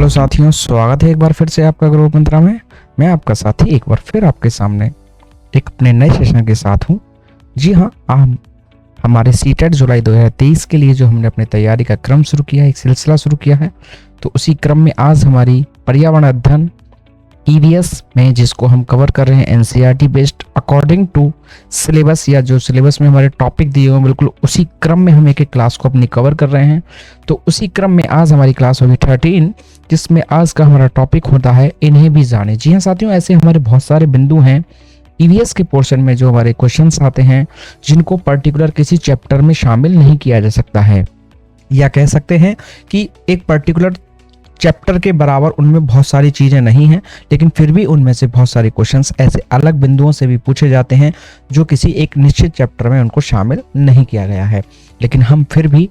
Hello साथियों, स्वागत है एक बार फिर से आपका ग्रुप मंत्रा में। मैं आपका साथी एक बार फिर आपके सामने एक अपने नए सेशन के साथ हूं। जी हां, हमारे सीटेट जुलाई 2023 के लिए जो हमने अपनी तैयारी का क्रम शुरू किया है, एक सिलसिला शुरू किया है, तो उसी क्रम में आज हमारी पर्यावरण अध्ययन EVS में जिसको हम कवर कर रहे हैं NCERT based according to syllabus, या जो सिलेबस में हमारे टॉपिक दिए हुए बिल्कुल उसी क्रम में हम एक एक क्लास को अपनी कवर कर रहे हैं। तो उसी क्रम में आज हमारी क्लास होगी 13, जिसमें आज का हमारा टॉपिक होता है इन्हें भी जाने। जी हाँ साथियों, ऐसे हमारे बहुत सारे बिंदु हैं EVS के पोर्शन में जो हमारे क्वेश्चंस आते हैं जिनको पर्टिकुलर किसी चैप्टर में शामिल नहीं किया जा सकता है, या कह सकते हैं कि एक पर्टिकुलर चैप्टर के बराबर उनमें बहुत सारी चीज़ें नहीं हैं, लेकिन फिर भी उनमें से बहुत सारे क्वेश्चंस ऐसे अलग बिंदुओं से भी पूछे जाते हैं जो किसी एक निश्चित चैप्टर में उनको शामिल नहीं किया गया है। लेकिन हम फिर भी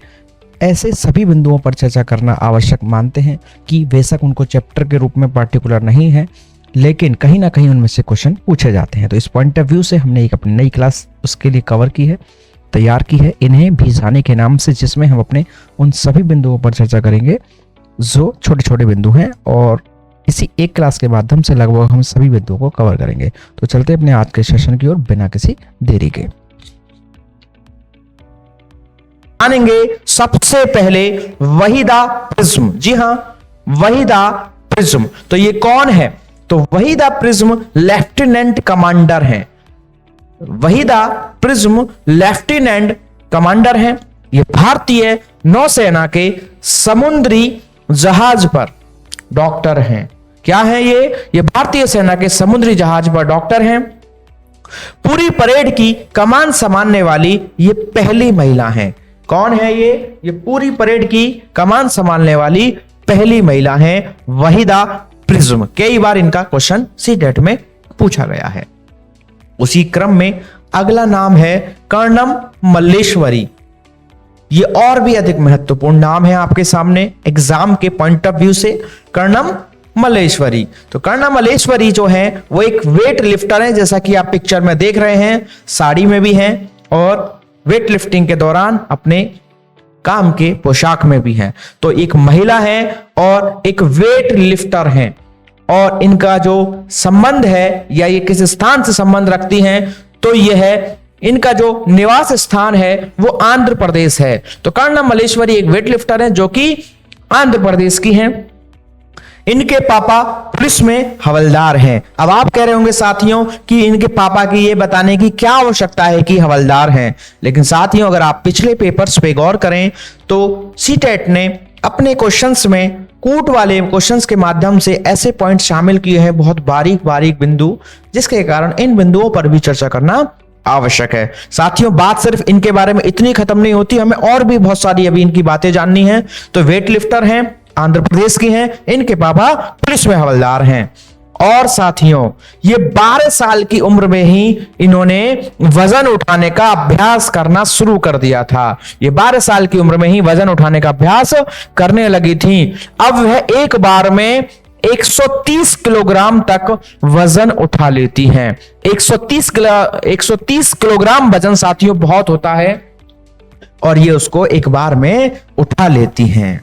ऐसे सभी बिंदुओं पर चर्चा करना आवश्यक मानते हैं कि बेशक उनको चैप्टर के रूप में पर्टिकुलर नहीं है, लेकिन कहीं ना कहीं उनमें से क्वेश्चन पूछे जाते हैं। तो इस पॉइंट ऑफ व्यू से हमने एक अपनी नई क्लास उसके लिए कवर की है, तैयार की है, इन्हें भी जाने के नाम से, जिसमें हम अपने उन सभी बिंदुओं पर चर्चा करेंगे जो छोटे छोटे बिंदु हैं, और इसी एक क्लास के माध्यम से लगभग हम सभी बिंदुओं को कवर करेंगे। तो चलते अपने आज के सेशन की ओर बिना किसी देरी के। जानेंगे सबसे पहले वहीदा प्रिज्म। जी हां, वहीदा प्रिज्म। तो ये कौन है? तो वहीदा प्रिज्म लेफ्टिनेंट कमांडर हैं। वहीदा प्रिज्म लेफ्टिनेंट कमांडर हैं। ये भारतीय नौसेना के समुद्री जहाज पर डॉक्टर हैं। क्या है ये भारतीय सेना के समुद्री जहाज पर डॉक्टर हैं। पूरी परेड की कमान संभालने वाली ये पहली महिला हैं। कौन है ये पूरी परेड की कमान संभालने वाली पहली महिला हैं, वहीदा प्रिज्म। कई बार इनका क्वेश्चन सीटेट में पूछा गया है। उसी क्रम में अगला नाम है कर्णम मल्लेश्वरी। ये और भी अधिक महत्वपूर्ण नाम है आपके सामने एग्जाम के पॉइंट ऑफ व्यू से, कर्णम मल्लेश्वरी। तो कर्णम मल्लेश्वरी जो है वो एक वेट लिफ्टर है, जैसा कि आप पिक्चर में देख रहे हैं, साड़ी में भी हैं और वेट लिफ्टिंग के दौरान अपने काम के पोशाक में भी हैं। तो एक महिला है और एक वेट लिफ्टर हैं, और इनका जो संबंध है या ये किस स्थान से संबंध रखती हैं, तो यह है इनका जो निवास स्थान है वो आंध्र प्रदेश है। तो कर्णम मल्लेश्वरी एक वेट लिफ्टर है जो कि आंध्र प्रदेश की हैं। इनके पापा पुलिस में हवलदार हैं। अब आप कह रहे होंगे साथियों कि इनके पापा की ये बताने की क्या आवश्यकता है कि हवलदार हैं, लेकिन साथियों अगर आप पिछले पेपर्स पे गौर करें तो सीटेट ने अपने क्वेश्चंस में कूट वाले क्वेश्चंस के माध्यम से ऐसे पॉइंट शामिल किए हैं, बहुत बारीक बारीक बिंदु, जिसके कारण इन बिंदुओं पर भी चर्चा करना आवश्यक है। साथियों बात सिर्फ इनके बारे में इतनी खत्म नहीं होती, हमें और भी बहुत सारी अभी इनकी बातें जाननी है। तो वेट लिफ्टर हैं, आंध्र प्रदेश की हैं, इनके पापा पुलिस में हवलदार हैं। और साथियों ये 12 साल की उम्र में ही इन्होंने वजन उठाने का अभ्यास करना शुरू कर दिया था। ये 12 साल की उम्र में ही वजन उठाने का अभ्यास करने लगी थी। अब वह एक बार में 130 किलोग्राम तक वजन उठा लेती हैं। 130 किलोग्राम वजन साथियों बहुत होता है, और ये उसको एक बार में उठा लेती हैं।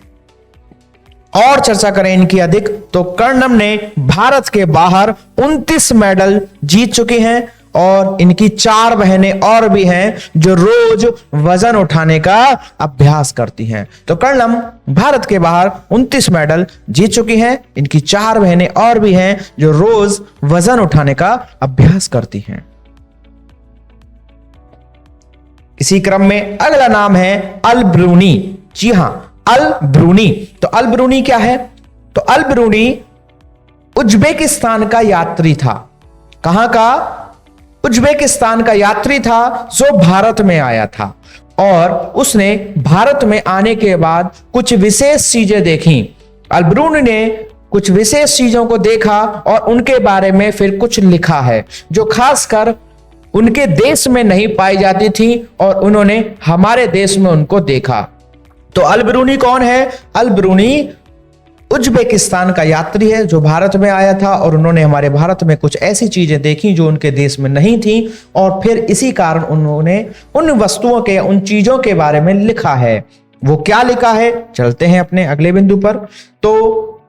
और चर्चा करें इनकी अधिक, तो कर्णम ने भारत के बाहर 29 मेडल जीत चुकी हैं, और इनकी 4 बहनें और भी हैं जो रोज वजन उठाने का अभ्यास करती हैं। तो कर्णम भारत के बाहर 29 मेडल जीत चुकी हैं। इनकी 4 बहनें और भी हैं जो रोज वजन उठाने का अभ्यास करती हैं। इसी क्रम में अगला नाम है अल ब्रूनी। जी हां, अल ब्रूनी। तो अल ब्रूनी क्या है? तो अल ब्रूनी उज्बेकिस्तान का यात्री था। कहां का? उज्बेकिस्तान का यात्री था जो भारत में आया था, और उसने भारत में आने के बाद कुछ विशेष चीजें देखी। अल ब्रूनी ने कुछ विशेष चीजों को देखा और उनके बारे में फिर कुछ लिखा है जो खासकर उनके देश में नहीं पाई जाती थी, और उन्होंने हमारे देश में उनको देखा। तो अल ब्रूनी कौन है? अल ब्रूनी उज्बेकिस्तान का यात्री है जो भारत में आया था, और उन्होंने हमारे भारत में कुछ ऐसी चीजें देखी जो उनके देश में नहीं थी, और फिर इसी कारण उन्होंने उन वस्तुओं के, उन चीजों के बारे में लिखा है। वो क्या लिखा है? चलते हैं अपने अगले बिंदु पर। तो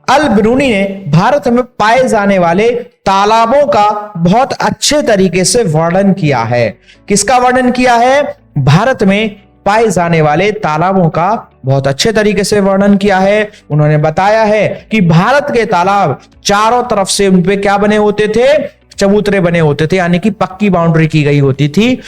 अल बिरूनी ने भारत में पाए जाने वाले तालाबों का बहुत अच्छे तरीके से वर्णन किया है। किसका वर्णन किया है? भारत में पाए जाने वाले तालाबों का बहुत अच्छे तरीके से वर्णन किया है। उन्होंने बताया है कि भारत के तालाब चारों तरफ से उन पे क्या बने होते थे? चबूतरे बने होते थे, यानी कि पक्की बाउंड्री की गई होती थी,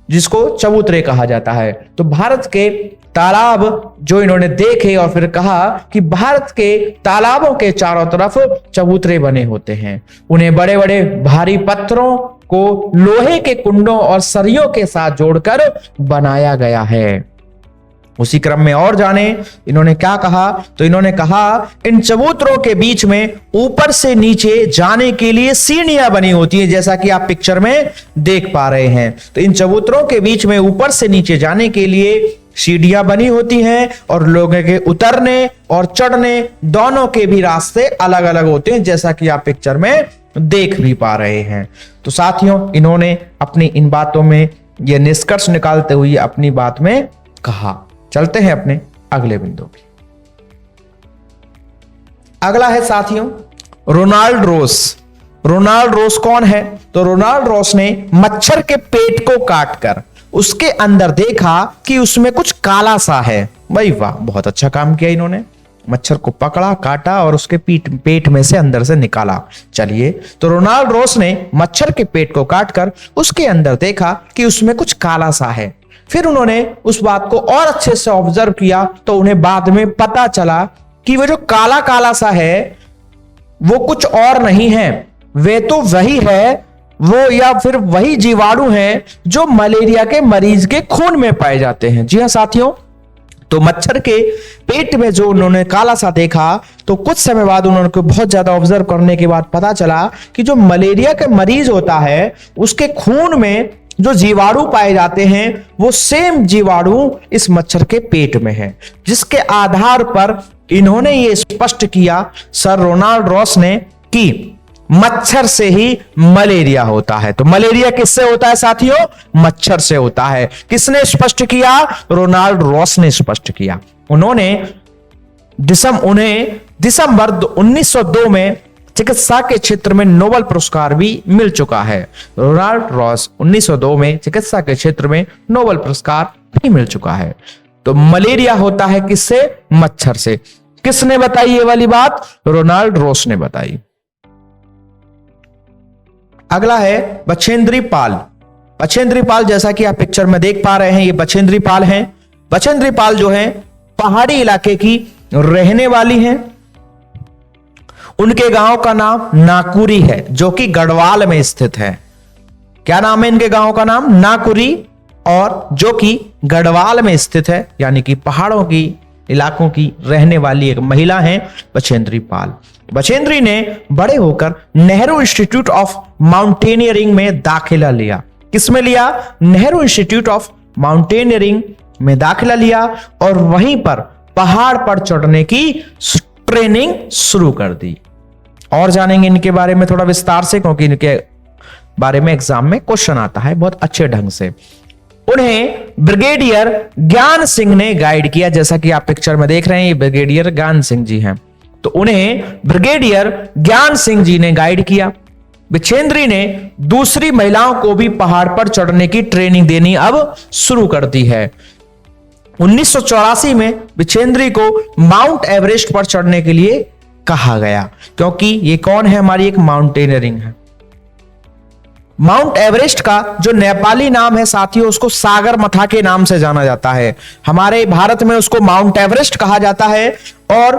जिसको चबूतरे कहा जाता है। तो भारत के तालाब जो इन्होंने देखे और फिर कहा कि भारत के तालाबों के चारों तरफ चबूतरे बने होते हैं। उन्हें बड़े बड़े भारी पत्थरों को लोहे के कुंडों और सरियों के साथ जोड़कर बनाया गया है। उसी क्रम में और जाने इन्होंने क्या कहा? तो इन्होंने कहा इन चबूतरों के बीच में ऊपर से नीचे जाने के लिए सीढ़ियां बनी होती हैं, जैसा कि आप पिक्चर में देख पा रहे हैं। तो इन चबूतरों के बीच में ऊपर से नीचे जाने के लिए सीढ़ियां बनी होती हैं और लोगों के उतरने और चढ़ने दोनों के भी रास्ते अलग अलग होते हैं, जैसा कि आप पिक्चर में देख भी पा रहे हैं। तो साथियों, इन्होंने अपनी इन बातों में यह निष्कर्ष निकालते हुए अपनी बात में कहा। चलते हैं अपने अगले बिंदु पे। अगला है साथियों रोनाल्ड रोस। रोनाल्ड रोस कौन है? तो रोनाल्ड रोस ने मच्छर के पेट को काटकर उसके अंदर देखा कि उसमें कुछ काला सा है। भाई वाह, बहुत अच्छा काम किया इन्होंने। मच्छर को पकड़ा, काटा और उसके पेट में से अंदर से निकाला। चलिए, तो रोनाल्ड रोस ने मच्छर के पेट को काटकर उसके अंदर देखा कि उसमें कुछ काला सा है। फिर उन्होंने उस बात को और अच्छे से ऑब्जर्व किया तो उन्हें बाद में पता चला कि वो जो काला काला सा है वो कुछ और नहीं है, वे तो वही है, वो या फिर वही जीवाणु हैं जो मलेरिया के मरीज के खून में पाए जाते हैं। जी हां साथियों, तो मच्छर के पेट में जो उन्होंने काला सा देखा तो कुछ समय बाद उन्होंने बहुत ज्यादा ऑब्जर्व करने के बाद पता चला कि जो मलेरिया के मरीज होता है उसके खून में जो जीवाणु पाए जाते हैं वो सेम जीवाणु इस मच्छर के पेट में है, जिसके आधार पर इन्होंने ये स्पष्ट किया, सर रोनाल्ड रॉस ने, कि मच्छर से ही मलेरिया होता है। तो मलेरिया किससे होता है साथियों? मच्छर से होता है। किसने स्पष्ट किया? रोनाल्ड रॉस ने स्पष्ट किया। उन्हें दिसंबर 1902 में चिकित्सा के क्षेत्र में नोबेल पुरस्कार भी मिल चुका है। रोनाल्ड रॉस 1902 में चिकित्सा के क्षेत्र में नोबेल पुरस्कार भी मिल चुका है। तो मलेरिया होता है किससे? मच्छर से। किसने बताई ये वाली बात? रोनाल्ड रॉस ने बताई। अगला है बछेंद्री पाल। बछेंद्री पाल, जैसा कि आप पिक्चर में देख पा रहे हैं, ये बछेंद्री पाल हैं। बछेंद्री पाल जो है पहाड़ी इलाके की रहने वाली हैं। उनके गांव का नाम नाकुरी है, जो कि गढ़वाल में स्थित है। क्या नाम है इनके गांव का नाम? नाकुरी, और जो कि गढ़वाल में स्थित है, यानी कि पहाड़ों की इलाकों की रहने वाली एक महिला है बछेंद्री पाल। बछेंद्री ने बड़े होकर नेहरू इंस्टीट्यूट ऑफ माउंटेनियरिंग में दाखिला लिया। किसमें लिया? नेहरू इंस्टीट्यूट ऑफ माउंटेनियरिंग में दाखिला लिया और वहीं पर पहाड़ पर चढ़ने की ट्रेनिंग शुरू कर दी। और जानेंगे इनके बारे में थोड़ा विस्तार से, क्योंकि इनके बारे में एग्जाम में क्वेश्चन आता है बहुत अच्छे ढंग से। उन्हें ब्रिगेडियर ज्ञान सिंह ने गाइड किया, जैसा कि आप पिक्चर में देख रहे हैं, ये ब्रिगेडियर ज्ञान सिंह जी हैं। तो उन्हें ब्रिगेडियर ज्ञान सिंह जी ने गाइड किया। बछेंद्री ने दूसरी महिलाओं को भी पहाड़ पर चढ़ने की ट्रेनिंग देनी अब शुरू कर दी है। 1984 में बछेंद्री को माउंट एवरेस्ट पर चढ़ने के लिए कहा गया, क्योंकि ये कौन है? हमारी एक माउंटेनियरिंग है। माउंट एवरेस्ट का जो नेपाली नाम है साथियों, उसको सागरमाथा के नाम से जाना जाता है। हमारे भारत में उसको माउंट एवरेस्ट कहा जाता है, और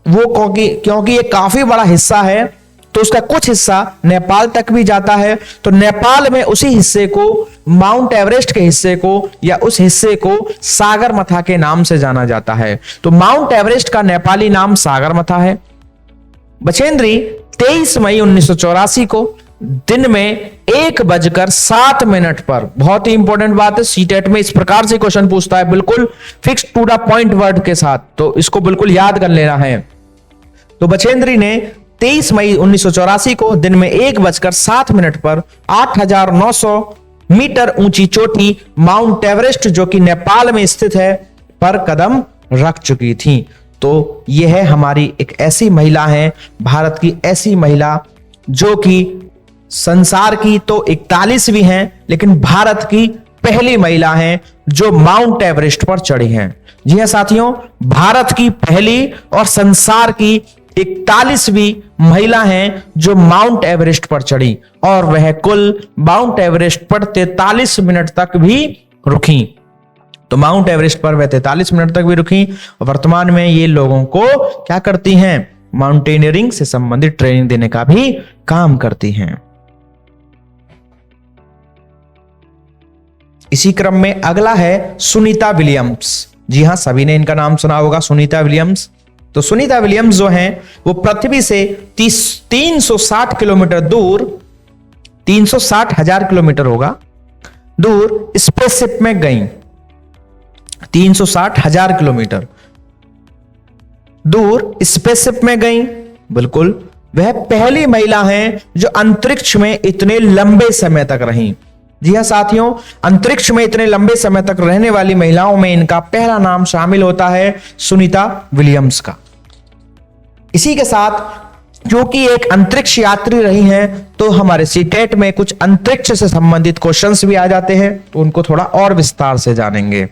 वो क्योंकि ये काफी बड़ा हिस्सा है तो उसका कुछ हिस्सा नेपाल तक भी जाता है। तो नेपाल में उसी हिस्से को, माउंट एवरेस्ट के हिस्से को या उस हिस्से को सागरमाथा के नाम से जाना जाता है। तो माउंट एवरेस्ट का नेपाली नाम सागरमाथा है। बछेंद्री 23 मई 1984 को दिन में 1:07 पर, बहुत ही इंपॉर्टेंट बात है, सीटेट में इस प्रकार से क्वेश्चन पूछता है, बिल्कुल fix to the point word के साथ, तो इसको बिल्कुल याद कर लेना है। तो बछेंद्री ने 23 मई 1984 को दिन में 1:07 पर 8,900 मीटर ऊंची चोटी माउंट एवरेस्ट, जो कि नेपाल में स्थित है, पर कदम रख चुकी थी। तो यह है हमारी एक ऐसी महिला है, भारत की ऐसी महिला जो कि संसार की तो 41वीं हैं, लेकिन भारत की पहली महिला हैं जो माउंट एवरेस्ट पर चढ़ी हैं। जी हां साथियों, भारत की पहली और संसार की 41वीं महिला हैं जो माउंट एवरेस्ट पर चढ़ी, और वह कुल माउंट एवरेस्ट पर 43 मिनट तक भी रुकी। तो माउंट एवरेस्ट पर वह 43 मिनट तक भी रुकी, और वर्तमान में ये लोगों को क्या करती हैं, माउंटेनियरिंग से संबंधित ट्रेनिंग देने का भी काम करती हैं। इसी क्रम में अगला है सुनीता विलियम्स। जी हां, सभी ने इनका नाम सुना होगा, सुनीता विलियम्स। तो सुनीता विलियम्स जो हैं वो पृथ्वी से 360 किलोमीटर दूर, 360,000 किलोमीटर होगा दूर स्पेसशिप में गई। 360,000 किलोमीटर दूर स्पेसशिप में गई। बिल्कुल, वह पहली महिला हैं जो अंतरिक्ष में इतने लंबे समय तक रहीं। जी हां साथियों, अंतरिक्ष में इतने लंबे समय तक रहने वाली महिलाओं में इनका पहला नाम शामिल होता है सुनीता विलियम्स का। इसी के साथ क्योंकि एक अंतरिक्ष यात्री रही हैं, तो हमारे सीटेट में कुछ अंतरिक्ष से संबंधित क्वेश्चंस भी आ जाते हैं, तो उनको थोड़ा और विस्तार से जानेंगे।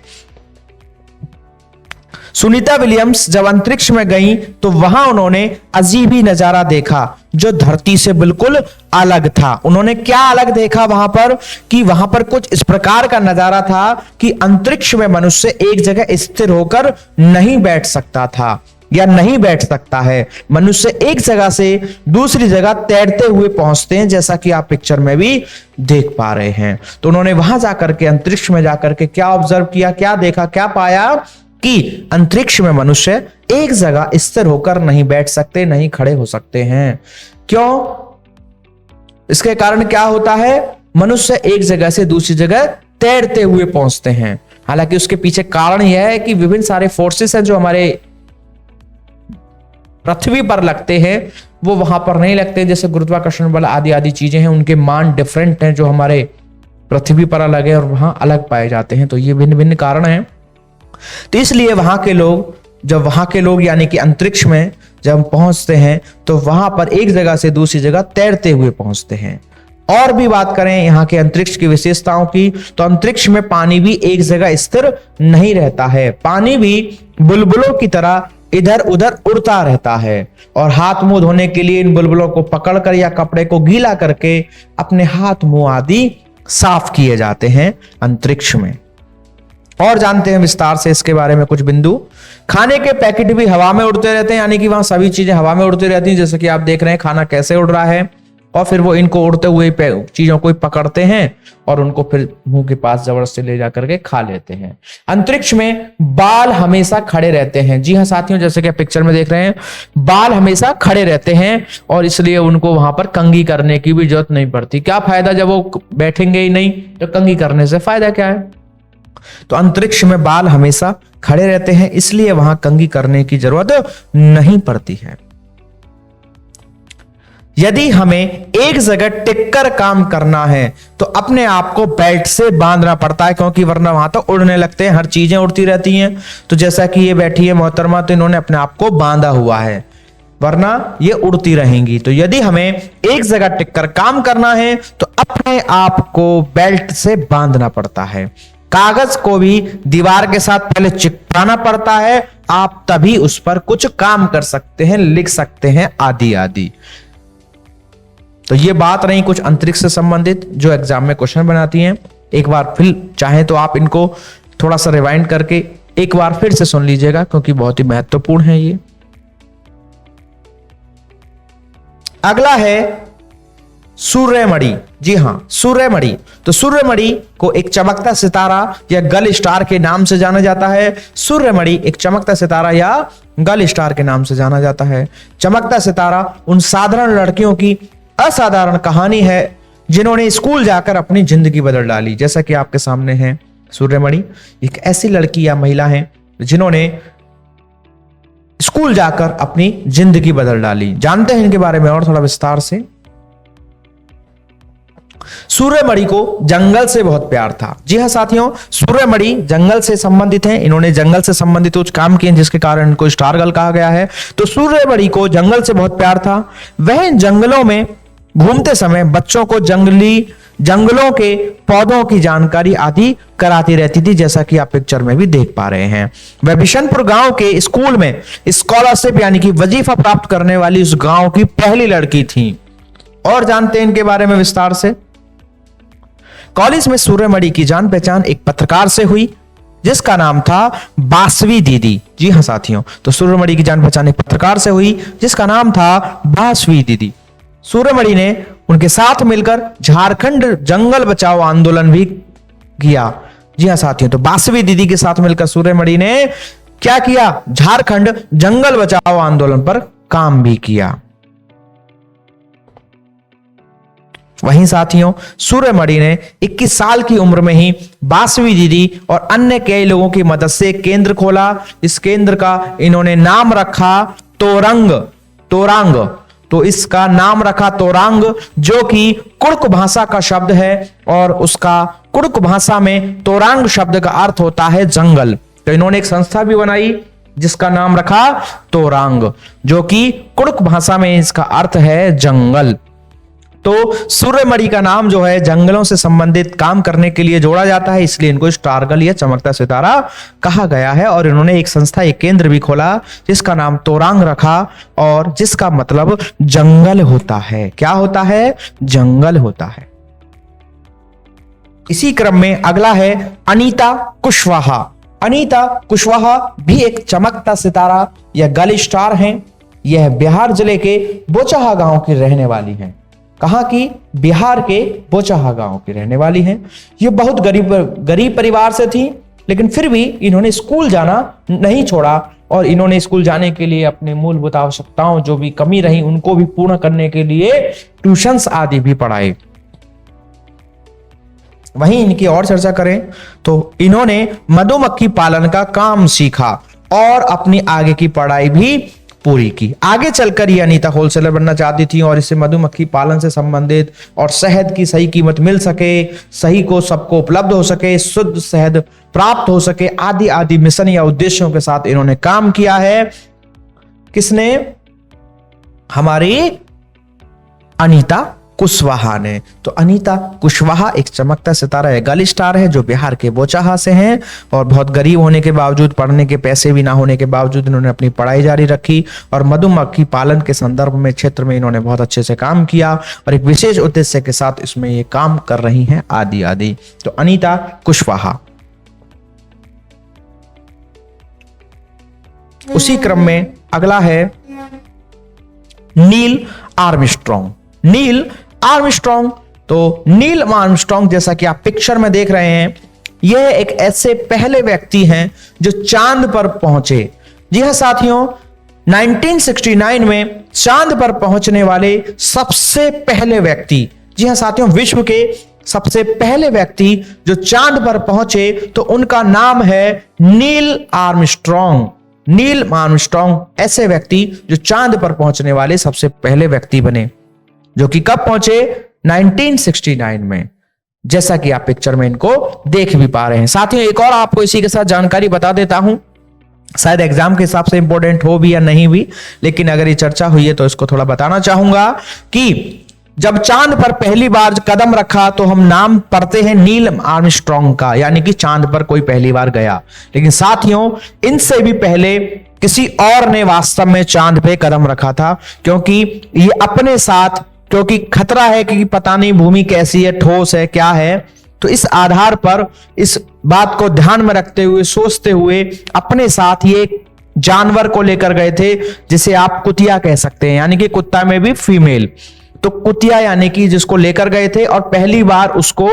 सुनीता विलियम्स जब अंतरिक्ष में गई तो वहां उन्होंने अजीब ही नजारा देखा जो धरती से बिल्कुल अलग था। उन्होंने क्या अलग देखा वहां पर, कि वहां पर कुछ इस प्रकार का नजारा था कि अंतरिक्ष में मनुष्य एक जगह स्थिर होकर नहीं बैठ सकता था या नहीं बैठ सकता है। मनुष्य एक जगह से दूसरी जगह तैरते हुए पहुंचते हैं, जैसा कि आप पिक्चर में भी देख पा रहे हैं। तो उन्होंने वहां जाकर के, अंतरिक्ष में जाकर के क्या ऑब्जर्व किया, क्या देखा, क्या पाया कि अंतरिक्ष में मनुष्य एक जगह स्थिर होकर नहीं बैठ सकते, नहीं खड़े हो सकते हैं। क्यों? इसके कारण क्या होता है, मनुष्य एक जगह से दूसरी जगह तैरते हुए पहुंचते हैं। हालांकि उसके पीछे कारण यह है कि विभिन्न सारे फोर्सेस हैं जो हमारे पृथ्वी पर लगते हैं, वो वहां पर नहीं लगते। जैसे गुरुत्वाकर्षण बल आदि आदि चीजें हैं, उनके मान डिफरेंट हैं, जो हमारे पृथ्वी पर अलग है और वहां अलग पाए जाते हैं। तो ये भिन्न भिन्न कारण हैं। तो इसलिए वहां के लोग, जब वहां के लोग यानी कि अंतरिक्ष में जब पहुंचते हैं तो वहां पर एक जगह से दूसरी जगह तैरते हुए पहुंचते हैं। और भी बात करें यहाँ के अंतरिक्ष की विशेषताओं की, तो अंतरिक्ष में पानी भी एक जगह स्थिर नहीं रहता है। पानी भी बुलबुलों की तरह इधर उधर उड़ता रहता है, और हाथ मुंह धोने के लिए इन बुलबुलों को पकड़कर या कपड़े को गीला करके अपने हाथ मुंह आदि साफ किए जाते हैं अंतरिक्ष में। और जानते हैं विस्तार से इसके बारे में कुछ बिंदु। खाने के पैकेट भी हवा में उड़ते रहते हैं, यानी कि वहां सभी चीजें हवा में उड़ती रहती हैं। जैसे कि आप देख रहे हैं खाना कैसे उड़ रहा है, और फिर वो इनको उड़ते हुए चीजों को पकड़ते हैं और उनको फिर मुंह के पास जबरदस्ती ले जाकर के खा लेते हैं। अंतरिक्ष में बाल हमेशा खड़े रहते हैं। जी हाँ साथियों, जैसे कि पिक्चर में देख रहे हैं, बाल हमेशा खड़े रहते हैं, और इसलिए उनको वहां पर कंघी करने की भी जरूरत नहीं पड़ती। क्या फायदा, जब वो बैठेंगे ही नहीं तो कंघी करने से फायदा क्या है। तो अंतरिक्ष में बाल हमेशा खड़े रहते हैं, इसलिए वहां कंघी करने की जरूरत नहीं पड़ती है। यदि हमें एक जगह टिककर काम करना है तो अपने आप को बेल्ट से बांधना पड़ता है, क्योंकि वरना वहां तो उड़ने लगते हैं, हर चीजें उड़ती रहती हैं। तो जैसा कि ये बैठी है मोहतरमा, तो इन्होंने अपने आप को बांधा हुआ है, वरना ये उड़ती रहेंगी। तो यदि हमें एक जगह टिककर काम करना है तो अपने आप को बेल्ट से बांधना पड़ता है। कागज को भी दीवार के साथ पहले चिपकाना पड़ता है, आप तभी उस पर कुछ काम कर सकते हैं, लिख सकते हैं आदि आदि। तो ये बात रही कुछ अंतरिक्ष से संबंधित जो एग्जाम में क्वेश्चन बनाती हैं। एक बार फिर चाहे तो आप इनको थोड़ा सा रिवाइंड करके एक बार फिर से सुन लीजिएगा, क्योंकि बहुत ही महत्वपूर्ण है ये। अगला है सूर्यमणि। जी हां, सूर्यमणि। तो सूर्यमणि को एक चमकता सितारा या गल स्टार के नाम से जाना जाता है। सूर्यमणि एक चमकता सितारा या गल स्टार के नाम से जाना जाता है। चमकता सितारा उन साधारण लड़कियों की असाधारण कहानी है जिन्होंने स्कूल जाकर अपनी जिंदगी बदल डाली। जैसा कि आपके सामने है सूर्यमणि, एक ऐसी लड़की या महिला है जिन्होंने स्कूल जाकर अपनी जिंदगी बदल डाली। जानते हैं इनके बारे में और थोड़ा विस्तार से। सूर्यमणि को जंगल से बहुत प्यार था। जी हाँ साथियों, सूर्यमणि जंगल से संबंधित हैं। इन्होंने जंगल से संबंधित कुछ काम किए जिसके कारण इनको स्टार गर्ल कहा गया है। तो सूर्यमणि को जंगल से बहुत प्यार था। वह इन जंगलों में घूमते समय बच्चों को जंगलों के पौधों की जानकारी आदि कराती रहती थी, जैसा कि आप पिक्चर में भी देख पा रहे हैं। वह बिशनपुर गांव के स्कूल में स्कॉलरशिप यानी कि वजीफा प्राप्त करने वाली उस गांव की पहली लड़की थी। और जानते हैं इनके बारे में विस्तार से। कॉलेज में सूर्यमणि की जान पहचान एक पत्रकार से हुई जिसका नाम था बासवी दीदी। जी हाँ साथियों, तो सूर्यमणि की जान पहचान एक पत्रकार से हुई जिसका नाम था बासवी दीदी। सूर्यमणि ने उनके साथ मिलकर झारखंड जंगल बचाओ आंदोलन भी किया। जी हाँ साथियों, तो बासवी दीदी के साथ मिलकर सूर्यमणि ने क्या किया? झारखंड जंगल बचाओ आंदोलन पर काम भी किया। वहीं साथियों, सूर्यमणि ने 21 साल की उम्र में ही बासवी दीदी और अन्य कई लोगों की मदद से एक केंद्र खोला। इस केंद्र का इन्होंने नाम रखा तोरांग। तो इसका नाम रखा तोरांग, जो कि कुड़क भाषा का शब्द है और उसका कुड़क भाषा में तोरांग शब्द का अर्थ होता है जंगल। तो इन्होंने एक संस्था भी बनाई जिसका नाम रखा तोरांग, जो कि कुड़क भाषा में इसका अर्थ है जंगल। तो सूर्यमणि का नाम जो है जंगलों से संबंधित काम करने के लिए जोड़ा जाता है, इसलिए इनको स्टार गर्ल या चमकता सितारा कहा गया है। और इन्होंने एक संस्था, एक केंद्र भी खोला जिसका नाम तोरांग रखा और जिसका मतलब जंगल होता है। क्या होता है? जंगल होता है। इसी क्रम में अगला है अनीता कुशवाहा। अनीता कुशवाहा भी एक चमकता सितारा या गर्ल स्टार हैं। यह बिहार जिले के बोचाहा गांव की रहने वाली हैं। कहां की? बिहार के बोचाहा गांव की रहने वाली हैं। ये बहुत गरीब परिवार से थी, लेकिन फिर भी इन्होंने स्कूल जाना नहीं छोड़ा और इन्होंने स्कूल जाने के लिए अपने मूलभूत आवश्यकताओं जो भी कमी रही उनको भी पूर्ण करने के लिए ट्यूशंस आदि भी पढ़ाए। वहीं इनकी और चर्चा करें तो इन्होंने मधुमक्खी पालन का काम सीखा और अपनी आगे की पढ़ाई भी पूरी की। आगे चलकर ये अनीता होलसेलर बनना चाहती थी और इससे मधुमक्खी पालन से संबंधित और शहद की सही कीमत मिल सके, सही को सबको उपलब्ध हो सके, शुद्ध शहद प्राप्त हो सके, आदि आदि मिशन या उद्देश्यों के साथ इन्होंने काम किया है। किसने? हमारी अनीता कुशवाहा ने। तो अनीता कुशवाहा एक चमकता सितारा या गर्ल स्टार है जो बिहार के बोचाहा से हैं और बहुत गरीब होने के बावजूद, पढ़ने के पैसे भी ना होने के बावजूद इन्होंने अपनी पढ़ाई जारी रखी और मधुमक्खी पालन के संदर्भ में क्षेत्र में इन्होंने बहुत अच्छे से काम किया और एक विशेष उद्देश्य के साथ इसमें ये काम कर रही हैं आदि आदि। तो अनीता कुशवाहा। उसी क्रम में अगला है नील आर्मस्ट्रॉन्ग। नील आर्मस्ट्रॉन्ग, तो नील आर्मस्ट्रॉन्ग जैसा कि आप पिक्चर में देख रहे हैं, यह एक ऐसे पहले व्यक्ति हैं जो चांद पर पहुंचे। जी हां साथियों, 1969 में चांद पर पहुंचने वाले सबसे पहले व्यक्ति, जी हां साथियों, विश्व के सबसे पहले व्यक्ति जो चांद पर पहुंचे तो उनका नाम है नील आर्मस्ट्रॉन्ग। नील आर्मस्ट्रॉन्ग ऐसे व्यक्ति जो चांद पर पहुंचने वाले सबसे पहले व्यक्ति बने, जो कि कब पहुंचे? 1969 में, जैसा कि आप पिक्चर में इनको देख भी पा रहे हैं। साथियों, एक और आपको इसी के साथ जानकारी बता देता हूं, शायद एग्जाम के हिसाब से इंपॉर्टेंट हो भी या नहीं भी, लेकिन अगर ये चर्चा हुई है तो इसको थोड़ा बताना चाहूंगा कि जब चांद पर पहली बार कदम रखा तो हम नाम पढ़ते हैं नील आर्मस्ट्रॉन्ग का, यानी कि चांद पर कोई पहली बार गया। लेकिन साथियों, इनसे भी पहले किसी और ने वास्तव में चांद पे कदम रखा था, क्योंकि ये अपने साथ, क्योंकि खतरा है कि पता नहीं भूमि कैसी है, ठोस है, क्या है, तो इस आधार पर इस बात को ध्यान में रखते हुए, सोचते हुए अपने साथ ये जानवर को लेकर गए थे जिसे आप कुतिया कह सकते हैं, यानी कि कुत्ता में भी फीमेल। तो कुतिया यानी कि जिसको लेकर गए थे और पहली बार उसको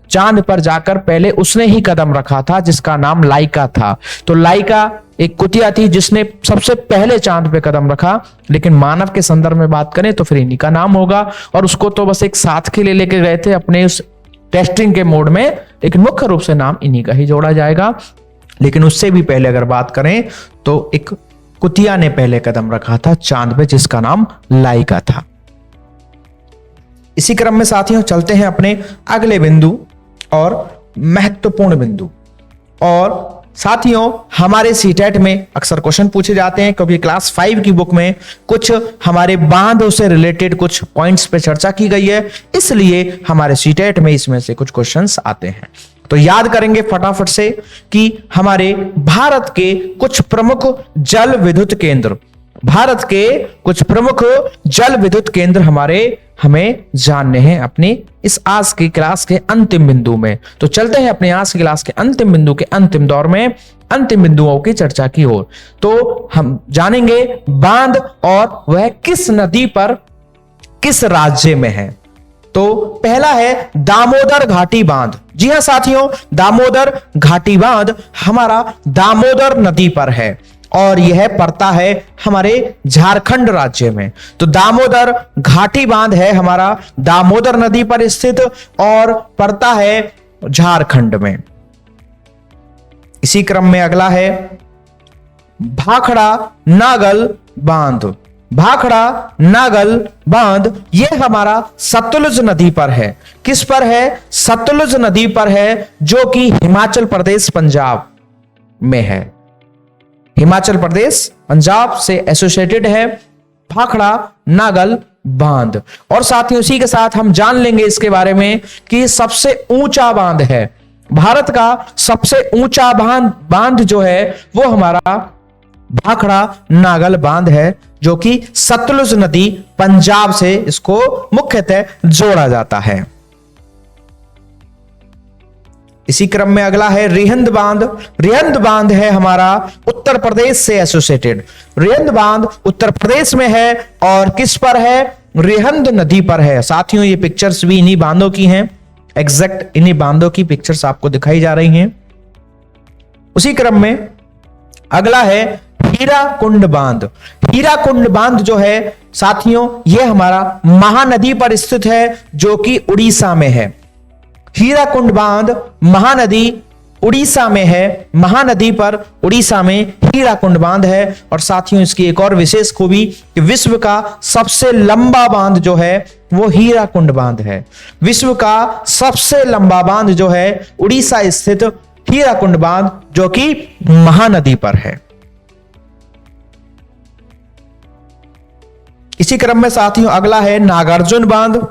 चांद पर जाकर पहले उसने ही कदम रखा था, जिसका नाम लाइका था। तो लाइका एक कुतिया थी जिसने सबसे पहले चांद पे कदम रखा, लेकिन मानव के संदर्भ में बात करें तो फिर इन्हीं का नाम होगा। और उसको तो बस एक साथ के लिए लेके गए थे अपने उस टेस्टिंग के मोड में, लेकिन मुख्य रूप से नाम इन्हीं का ही जोड़ा जाएगा। लेकिन उससे भी पहले अगर बात करें तो एक कुतिया ने पहले कदम रखा था चांद पे, जिसका नाम लाइका था। इसी क्रम में साथियों चलते हैं अपने अगले बिंदु और महत्वपूर्ण बिंदु। और साथियों हमारे सीटेट में अक्सर क्वेश्चन पूछे जाते हैं, क्योंकि क्लास 5 की बुक में कुछ हमारे बांधों से रिलेटेड कुछ पॉइंट्स पे चर्चा की गई है, इसलिए हमारे सीटेट में इसमें से कुछ क्वेश्चंस आते हैं। तो याद करेंगे फटाफट से कि हमारे भारत के कुछ प्रमुख जल विद्युत केंद्र, भारत के कुछ प्रमुख जल विद्युत केंद्र हमें जानने हैं अपने इस आज की क्लास के अंतिम बिंदु में। तो चलते हैं अपने आज की क्लास के अंतिम बिंदु के अंतिम दौर में, अंतिम बिंदुओं की चर्चा की ओर। तो हम जानेंगे बांध और वह किस नदी पर किस राज्य में है। तो पहला है दामोदर घाटी बांध। जी हां साथियों, दामोदर घाटी बांध हमारा दामोदर नदी पर है और यह पड़ता है हमारे झारखंड राज्य में। तो दामोदर घाटी बांध है हमारा दामोदर नदी पर स्थित और पड़ता है झारखंड में। इसी क्रम में अगला है भाखड़ा नागल बांध। भाखड़ा नागल बांध यह हमारा सतलुज नदी पर है। किस पर है? सतलुज नदी पर है, जो कि हिमाचल प्रदेश पंजाब में है। हिमाचल प्रदेश पंजाब से एसोसिएटेड है भाखड़ा नागल बांध। और साथ ही उसी के साथ हम जान लेंगे इसके बारे में कि सबसे ऊंचा बांध है, भारत का सबसे ऊंचा बांध जो है वो हमारा भाखड़ा नागल बांध है, जो कि सतलुज नदी पंजाब से इसको मुख्यतः जोड़ा जाता है। इसी क्रम में अगला है रिहंद बांध। रिहंद बांध है हमारा उत्तर प्रदेश से एसोसिएटेड। रिहंद बांध उत्तर प्रदेश में है और किस पर है? रिहंद नदी पर है। साथियों ये पिक्चर्स भी इन्हीं बांधों की हैं, एग्जैक्ट इन्हीं बांधों की पिक्चर्स आपको दिखाई जा रही हैं। उसी क्रम में अगला है हीराकुंड बांध। हीराकुंड बांध जो है साथियों ये हमारा महानदी पर स्थित है, जो कि उड़ीसा में है। हीराकुंड बांध महानदी उड़ीसा में है, महानदी पर उड़ीसा में हीराकुंड बांध है। और साथियों इसकी एक और विशेष खूबी कि विश्व का सबसे लंबा बांध जो है वो हीराकुंड बांध है। विश्व का सबसे लंबा बांध जो है उड़ीसा स्थित हीराकुंड बांध, जो कि महानदी पर है। इसी क्रम में साथियों अगला है नागार्जुन बांध।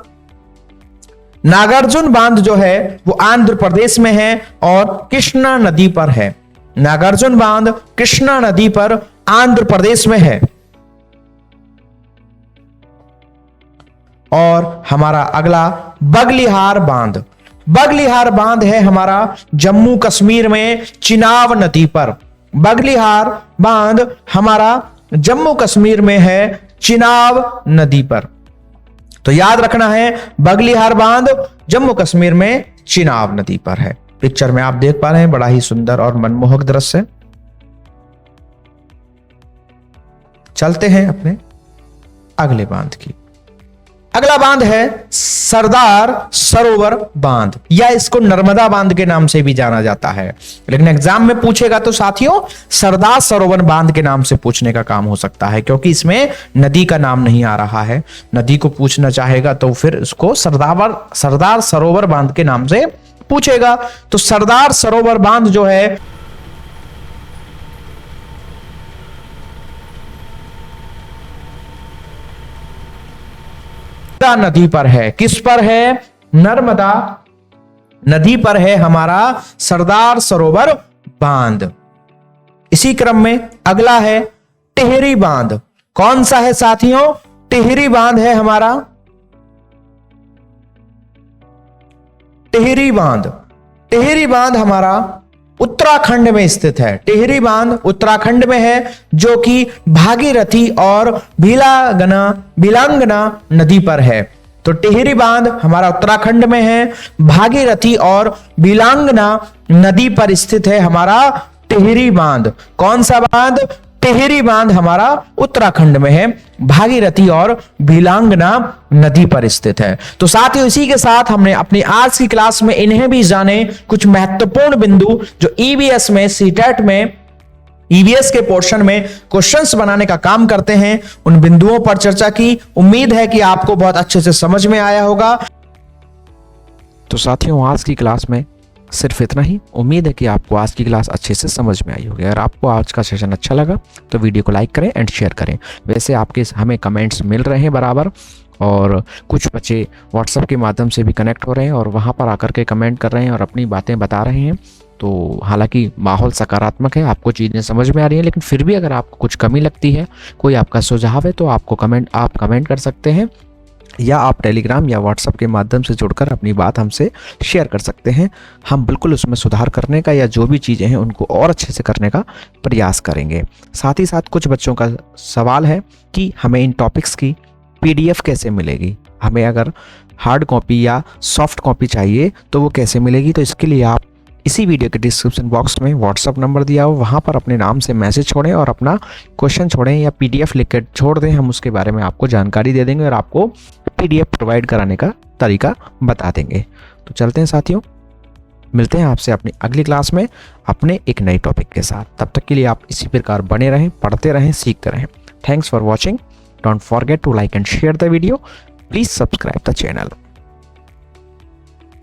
नागार्जुन बांध जो है वो आंध्र प्रदेश में है और कृष्णा नदी पर है। नागार्जुन बांध कृष्णा नदी पर आंध्र प्रदेश में है। और हमारा अगला बगलिहार बांध। बगलिहार बांध है हमारा जम्मू कश्मीर में चिनाब नदी पर। बगलिहार बांध हमारा जम्मू कश्मीर में है चिनाब नदी पर। तो याद रखना है बगलिहार बांध जम्मू कश्मीर में चिनाब नदी पर है। पिक्चर में आप देख पा रहे हैं बड़ा ही सुंदर और मनमोहक दृश्य। चलते हैं अपने अगले बांध की। अगला बांध है सरदार सरोवर बांध, या इसको नर्मदा बांध के नाम से भी जाना जाता है, लेकिन एग्जाम में पूछेगा तो साथियों सरदार सरोवर बांध के नाम से पूछने का काम हो सकता है, क्योंकि इसमें नदी का नाम नहीं आ रहा है। नदी को पूछना चाहेगा तो फिर इसको सरदार सरोवर बांध के नाम से पूछेगा। तो सरदार सरोवर बांध जो है नदी पर है। किस पर है? नर्मदा नदी पर है हमारा सरदार सरोवर बांध। इसी क्रम में अगला है टिहरी बांध। कौन सा है साथियों? टिहरी बांध है हमारा टिहरी बांध। टिहरी बांध हमारा उत्तराखंड में स्थित है। टिहरी बांध उत्तराखंड में है, जो कि भागीरथी और बिलांगना नदी पर है। तो टिहरी बांध हमारा उत्तराखंड में है, भागीरथी और बिलांगना नदी पर स्थित है हमारा टिहरी बांध। कौन सा बांध? टिहरी बांध हमारा उत्तराखंड में है, भागीरथी और बिलांगना नदी पर स्थित है। तो साथ ही इसी के साथ हमने अपनी आज की क्लास में इन्हें भी जाने कुछ महत्वपूर्ण बिंदु जो ईवीएस में सीटेट में ईवीएस के पोर्शन में क्वेश्चंस बनाने का काम करते हैं, उन बिंदुओं पर चर्चा की। उम्मीद है कि आपको बहुत अच्छे से समझ में आया होगा। तो साथियों, आज की क्लास में सिर्फ इतना ही। उम्मीद है कि आपको आज की क्लास अच्छे से समझ में आई होगी। अगर आपको आज का सेशन अच्छा लगा तो वीडियो को लाइक करें एंड शेयर करें। वैसे आपके हमें कमेंट्स मिल रहे हैं बराबर, और कुछ बच्चे व्हाट्सएप के माध्यम से भी कनेक्ट हो रहे हैं और वहाँ पर आकर के कमेंट कर रहे हैं और अपनी बातें बता रहे हैं। तो हालांकि माहौल सकारात्मक है, आपको चीज़ें समझ में आ रही हैं, लेकिन फिर भी अगर आपको कुछ कमी लगती है, कोई आपका सुझाव है, तो आप कमेंट कर सकते हैं, या आप टेलीग्राम या व्हाट्सएप के माध्यम से जुड़कर अपनी बात हमसे शेयर कर सकते हैं। हम बिल्कुल उसमें सुधार करने का या जो भी चीज़ें हैं उनको और अच्छे से करने का प्रयास करेंगे। साथ ही साथ कुछ बच्चों का सवाल है कि हमें इन टॉपिक्स की PDF कैसे मिलेगी, हमें अगर हार्ड कॉपी या सॉफ्ट कॉपी चाहिए तो वो कैसे मिलेगी। तो इसके लिए आप इसी वीडियो के डिस्क्रिप्शन बॉक्स में व्हाट्सअप नंबर दिया हो, वहाँ पर अपने नाम से मैसेज छोड़ें और अपना क्वेश्चन छोड़ें या PDF लिख कर छोड़ दें। हम उसके बारे में आपको जानकारी दे देंगे और आपको PDF प्रोवाइड कराने का तरीका बता देंगे। तो चलते हैं साथियों, मिलते हैं आपसे अपनी अगली क्लास में अपने एक नए टॉपिक के साथ। तब तक के लिए आप इसी प्रकार बने रहें, पढ़ते रहें, सीखते रहें। Thanks for watching. Don't forget to like and share the video. Please subscribe the channel.